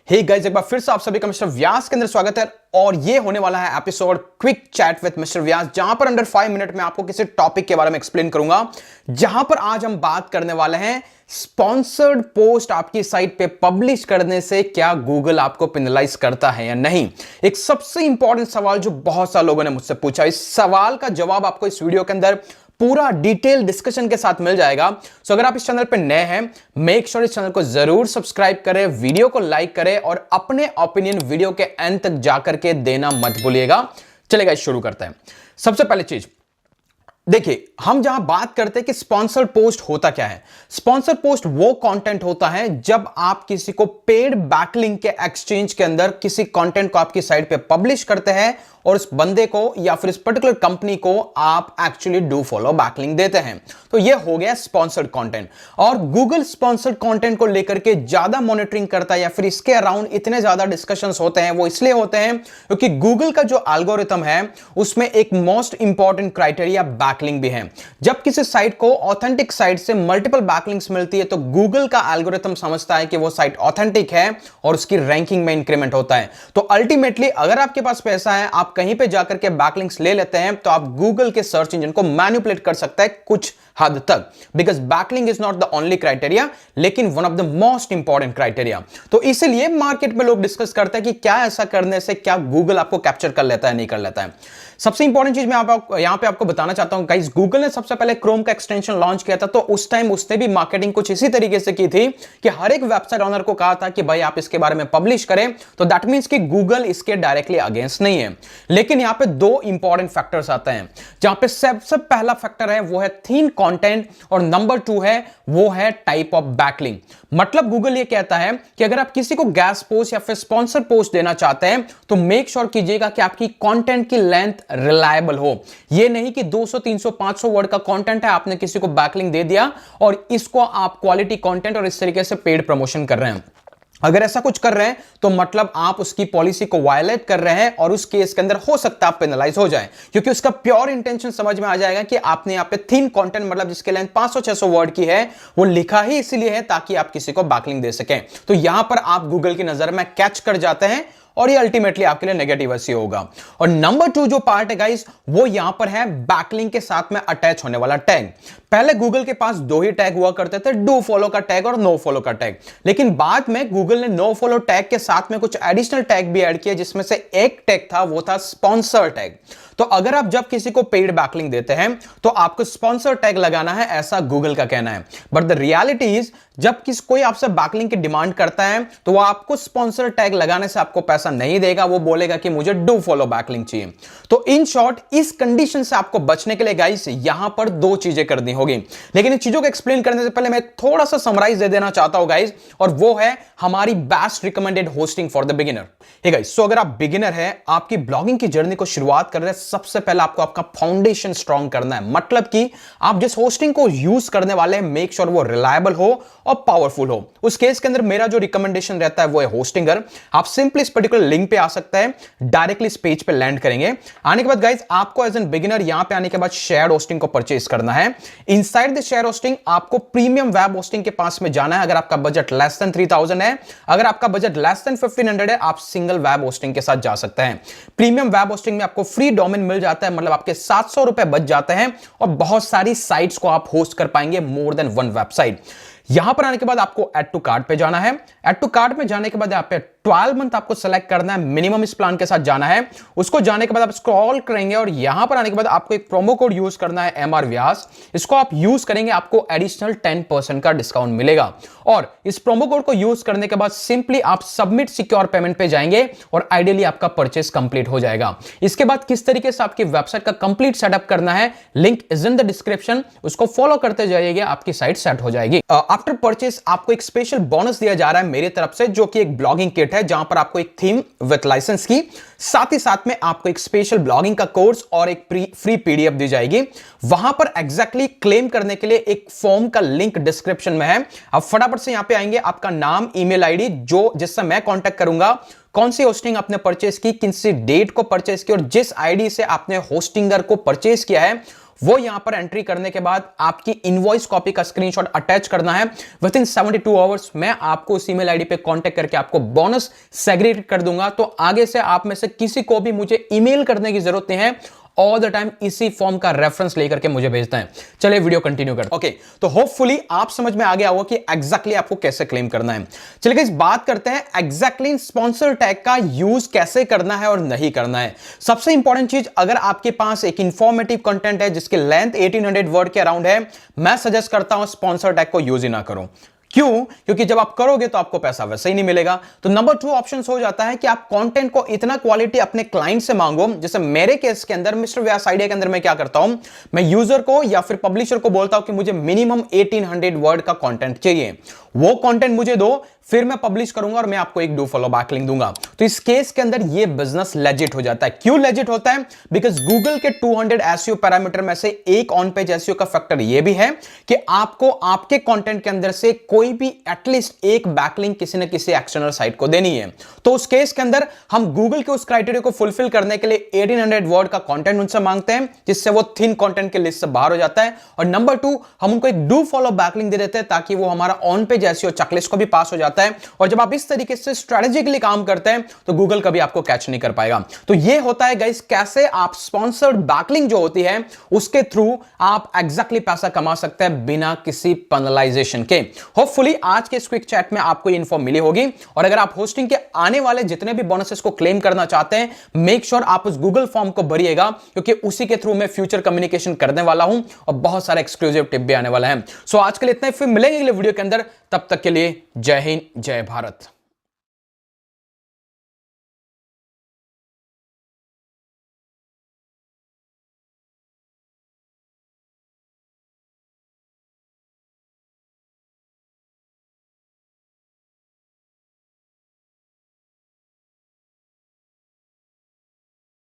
Hey guys, एक बार फिर से आप सभी का मिस्टर व्यास के अंदर स्वागत है। और ये होने वाला है episode quick chat with mister Vyas, जहां पर अंडर 5 मिनट में आपको किसी टॉपिक के बारे में एक्सप्लेन करूंगा। जहां पर आज हम बात करने वाले हैं स्पॉन्सर्ड पोस्ट आपकी साइट पे पब्लिश करने से क्या गूगल आपको पेनलाइज करता है या नहीं। एक सबसे इंपॉर्टेंट सवाल जो बहुत सारे लोगों ने मुझसे पूछा, इस सवाल का जवाब आपको इस वीडियो के अंदर पूरा डिटेल डिस्कशन के साथ मिल जाएगा। सो अगर आप इस चैनल पे नए हैं, मेक श्योर इस चैनल को जरूर सब्सक्राइब करें, वीडियो को लाइक करें और अपने ओपिनियन वीडियो के एंड तक जाकर के देना मत भूलिएगा। चलेगा, शुरू करते हैं। सबसे पहले चीज देखिए, हम जहां बात करते हैं कि स्पॉन्सर्ड पोस्ट होता क्या है। स्पॉन्सर्ड पोस्ट वो कंटेंट होता है जब आप किसी को पेड बैकलिंक के एक्सचेंज के अंदर किसी कंटेंट को आपकी साइट पे पब्लिश करते हैं और उस बंदे को या फिर इस पर्टिकुलर कंपनी को आप एक्चुअली डू फॉलो बैकलिंक देते हैं। तो ये हो गया स्पॉन्सर्ड कंटेंट। और गूगल स्पॉन्सर्ड कंटेंट को लेकर के ज्यादा मॉनिटरिंग करता है या फिर इसके अराउंड इतने ज्यादा डिस्कशंस होते हैं, वो इसलिए होते हैं क्योंकि गूगल का जो एल्गोरिथम है उसमें एक मोस्ट इंपॉर्टेंट क्राइटेरिया बैकलिंक भी है। जब किसी साइट को ऑथेंटिक साइट से मल्टीपल बैकलिंक्स मिलती है तो गूगल का एल्गोरिथम समझता है कि वो साइट ऑथेंटिक है और उसकी रैंकिंग में इंक्रीमेंट होता है। तो अल्टीमेटली अगर आपके पास पैसा है, आप कहीं पे जाकर के बैकलिंक्स ले लेते हैं, तो आप गूगल के सर्च इंजन को मैनिपुलेट कर सकते हैं कुछ हद तक। Because backlink is not the only criteria, लेकिन one of the most important criteria. तो इसीलिए मार्केट में लोग डिस्कस करते हैं कि क्या ऐसा करने से क्या गूगल आपको कैप्चर कर लेता है, नहीं कर लेता है। सबसे इंपॉर्टेंट चीज मैं यहां पे आपको बताना चाहता हूं गाइस, गूगल ने सबसे पहले क्रोम का एक्सटेंशन लॉन्च किया था, तो उस टाइम उसने भी मार्केटिंग कुछ इसी तरीके से की थी कि हर एक वेबसाइट ओनर को कहा था कि भाई आप इसके बारे में पब्लिश करें। तो दैट मींस कि गूगल इसके डायरेक्टली अगेंस्ट नहीं है। लेकिन यहां पे दो इंपॉर्टेंट फैक्टर्स आते हैं, जहां पे सबसे पहला फैक्टर है वो है थीन कंटेंट और नंबर 2 है वो है टाइप ऑफ बैकलिंक। मतलब गूगल ये कहता है कि अगर आप किसी को गैस पोस्ट या फिर स्पॉन्सर पोस्ट देना चाहते हैं तो मेक श्योर कीजिएगा कि आपकी कंटेंट की लेंथ रिलायबल हो। ये नहीं कि 200 300 500 वर्ड का कंटेंट है, आपने किसी को बैकलिंक दे दिया और इसको आप क्वालिटी कंटेंट और इस तरीके से पेड प्रमोशन कर रहे हैं। अगर ऐसा कुछ कर रहे हैं तो मतलब आप उसकी पॉलिसी को वायलेट कर रहे हैं और उस केस के अंदर हो सकता है आप पेनलाइज हो जाए, क्योंकि उसका प्योर इंटेंशन समझ में आ जाएगा कि आपने यहां पे थीन कंटेंट मतलब जिसके लेंथ 500-600 वर्ड की है वो लिखा ही इसलिए है ताकि आप किसी को बैकलिंक दे सकें। तो यहां पर आप गूगल की नजर में कैच कर जाते हैं और ये अल्टीमेटली आपके लिए नेगेटिव ऐसी होगा। और नंबर 2 जो पार्ट है गाइस, वो यहां पर है बैकलिंक के साथ में अटैच होने वाला टैग। पहले गूगल के पास 2 ही टैग हुआ करते थे, डू फॉलो का टैग और नो फॉलो का टैग। लेकिन बाद में गूगल ने नो फॉलो टैग के साथ में कुछ एडिशनल टैग भी ऐड किए, जिसमें से एक टैग था वो था स्पॉन्सर टैग। तो अगर आप जब किसी को पेड बैकलिंक देते हैं तो आपको स्पॉन्सर टैग लगाना है, ऐसा गूगल का कहना है। बट द रियलिटी इज जब कोई आपसे बैकलिंक की डिमांड करता है तो वो आपको स्पॉन्सर टैग लगाने से आपको पैसा नहीं देगा, वो बोलेगा कि मुझे डू फॉलो बैकलिंक चाहिए। तो इन शॉर्ट इस कंडीशन से आपको बचने के लिए गाइस यहां पर 2 चीजें करनी होगी। लेकिन इन चीजों को एक्सप्लेन करने से पहले मैं थोड़ा सा समराइज दे देना चाहता हूं गाइस, और वो है हमारी best recommended hosting for the beginner. Hey guys, so अगर आप बिगिनर है, आपकी ब्लॉगिंग की जर्नी को शुरुआत कर रहे हैं, सबसे पहले आपको आपका फाउंडेशन स्ट्रांग करना है। मतलब कि आप जिस होस्टिंग को यूज करने वाले हैं मेक श्योर वो रिलायबल हो और पावरफुल हो। उस केस के अंदर मेरा जो रिकमेंडेशन रहता है वो है होस्टिंगर। आप सिंपली इस पर्टिकुलर लिंक पे आ सकते हैं, डायरेक्टली इस पेज पे लैंड करेंगे। आने के बाद गाइस आपको एज एन बिगिनर यहां पे आने के बाद शेयर होस्टिंग को परचेज करना है। इनसाइड द शेयर होस्टिंग आपको प्रीमियम वेब होस्टिंग के पास में जाना है। अगर आपका बजट लेस देन 3000 है, अगर आपका बजट लेस देन 1500 है, आप सिंगल वेब होस्टिंग के साथ जा सकते हैं। प्रीमियम वेब होस्टिंग में आपको फ्री डोमेन मिल जाता है, मतलब आपके 700 रुपए बच जाते हैं और बहुत सारी साइट्स को आप होस्ट कर पाएंगे, मोर देन 1 वेबसाइट। यहां पर आने के बाद आपको ऐड टू कार्ट पे जाना है। ऐड टू कार्ट में जाने के बाद यहाँ पे 12 मंथ आपको सेलेक्ट करना है, मिनिमम इस प्लान के साथ जाना है। उसको जाने के बाद आप स्क्रॉल करेंगे और यहां पर आने के बाद आपको एक प्रोमो कोड यूज करना है MR VYAS। इसको आप यूज करेंगे, आपको एडिशनल 10% का डिस्काउंट मिलेगा। और इस प्रोमो कोड को यूज करने के बाद सिंपली आप सबमिट सिक्योर पेमेंट पे जाएंगे और आइडियली आपका परचेस कंप्लीट हो जाएगा। इसके बाद किस तरीके से आपकी वेबसाइट का कंप्लीट सेटअप करना है, link is in the description, उसको फॉलो करते जाइएगा, आपकी साइट सेट हो जाएगी। आफ्टर परचेस आपको एक स्पेशल बोनस दिया जा रहा है मेरी तरफ से, जो कि एक ब्लॉगिंग किट है, जहां पर आपको एक थीम विद लाइसेंस की, साथ ही साथ में आपको एक स्पेशल ब्लॉगिंग का कोर्स और एक फ्री पीडीएफ दी जाएगी। वहां पर एग्जैक्टली क्लेम करने के लिए एक फॉर्म का लिंक डिस्क्रिप्शन में है। आप फटाफट से यहां पे आएंगे, आपका नाम, ईमेल आईडी, जो जिससे मैं कांटेक्ट करूंगा, कौन सी होस्टिंग आपने परचेस की, किन सी डेट को परचेस की और जिस आईडी से आपने होस्टिंगर को परचेस किया है वो यहां पर एंट्री करने के बाद आपकी इनवॉइस कॉपी का स्क्रीनशॉट अटैच करना है। विद इन 72 आवर्स मैं आपको उस ईमेल आईडी पे कांटेक्ट करके आपको बोनस सेग्रीगेट कर दूंगा। तो आगे से आप में से किसी को भी मुझे ईमेल करने की जरूरत नहीं है, ऑल द टाइम इसी फॉर्म का रेफरेंस लेकर के मुझे भेजता है। चलिए वीडियो कंटिन्यू करते हैं। ओके, तो होपफुली आप समझ में आ गया होगा कि एग्जैक्टली आपको कैसे क्लेम करना है। चलिए गाइस बात करते हैं एग्जैक्टली स्पॉन्सर टैग का यूज कैसे करना है और नहीं करना है। सबसे इंपॉर्टेंट चीज, अगर आपके पास एक इंफॉर्मेटिव कंटेंट है जिसकी लेंथ 1800 वर्ड के अराउंड है, मैं सजेस्ट करता हूं स्पॉन्सर टैग को यूज ही ना करो। क्यों? क्योंकि जब आप करोगे तो आपको पैसा वैसे ही नहीं मिलेगा। तो नंबर 2 ऑप्शन हो जाता है कि आप कंटेंट को इतना क्वालिटी अपने क्लाइंट से मांगो। जैसे मेरे केस के अंदर मिस्टर व्यास आइडिया के अंदर मैं क्या करता हूं, मैं यूजर को या फिर पब्लिशर को बोलता हूं कि मुझे मिनिमम 1800 वर्ड का कंटेंट चाहिए, वो कंटेंट मुझे दो, फिर मैं पब्लिश करूंगा और मैं आपको एक डू फॉलो बैक लिंक दूंगा। तो इस केस के अंदर ये बिजनेस लेजिट हो जाता है। क्यों लेजिट होता है? बिकॉज गूगल के 200 एसईओ पैरामीटर में से एक ऑन पेज एसईओ का फैक्टर ये भी है कि आपको आपके कंटेंट के अंदर से कोई भी एटलीस्ट एक बैकलिंक किसी न किसी एक्सटर्नल साइट को देनी है। तो उस केस के अंदर हम गूगल के उस क्राइटेरिया को फुलफिल करने के लिए 1800 वर्ड का कंटेंट उनसे मांगते हैं, जिससे वो थिन कंटेंट के लिस्ट से बाहर हो जाता है। और नंबर 2, हम उनको एक डू फॉलो बैकलिंक दे देते हैं ताकि वो हमारा ऑन पेज एसईओ चेकलिस्ट को भी पास हो जाता है। और जब आप इस तरीके से स्ट्रेटेजिकली काम करते हैं तो गूगल कभी आपको कैच नहीं कर पाएगा। तो ये होता है गाइस कैसे आप स्पॉन्सर्ड बैकलिंक जो होती है उसके थ्रू आप एग्जैक्टली पैसा कमा सकते हैं बिना किसी पेनलाइजेशन के। होपफुली आज के इस क्विक चैट में आपको ये इन्फो मिली होगी। और अगर आप होस्टिंग के आने वाले जितने भी बोनसेस को क्लेम करना चाहते हैं, मेक श्योर आप उस गूगल फॉर्म को भरिएगा, क्योंकि उसी के थ्रू मैं फ्यूचर कम्युनिकेशन करने वाला हूं और बहुत सारे एक्सक्लूसिव टिप भी आने वाला है। सो आज के लिए इतना ही, फिर मिलेंगे अगले वीडियो के अंदर। तब तक के लिए जय हिंद, जय भारत।